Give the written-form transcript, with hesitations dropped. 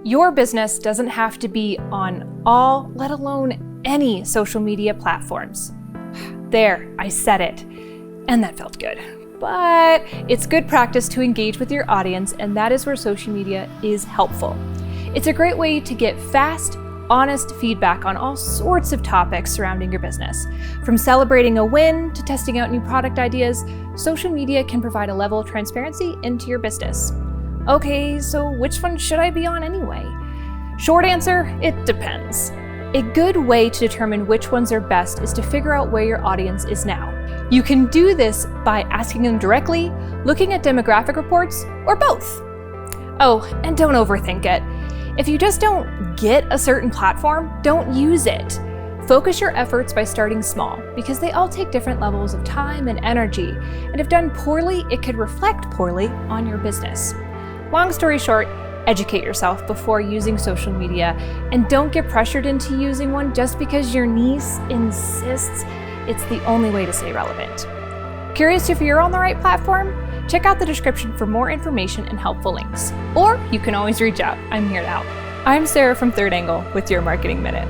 Your business doesn't have to be on all, let alone any social media platforms. There, I said it, and that felt good. But it's good practice to engage with your audience, and that is where social media is helpful. It's a great way to get fast, honest feedback on all sorts of topics surrounding your business. From celebrating a win to testing out new product ideas, social media can provide a level of transparency into your business. Okay, so which one should I be on anyway? Short answer, it depends. A good way to determine which ones are best is to figure out where your audience is now. You can do this by asking them directly, looking at demographic reports, or both. Oh, and don't overthink it. If you just don't get a certain platform, don't use it. Focus your efforts by starting small, because they all take different levels of time and energy, and if done poorly, it could reflect poorly on your business. Long story short, educate yourself before using social media, and don't get pressured into using one just because your niece insists it's the only way to stay relevant. Curious if you're on the right platform? Check out the description for more information and helpful links. Or you can always reach out. I'm here to help. I'm Sarah from Third Angle with your Marketing Minute.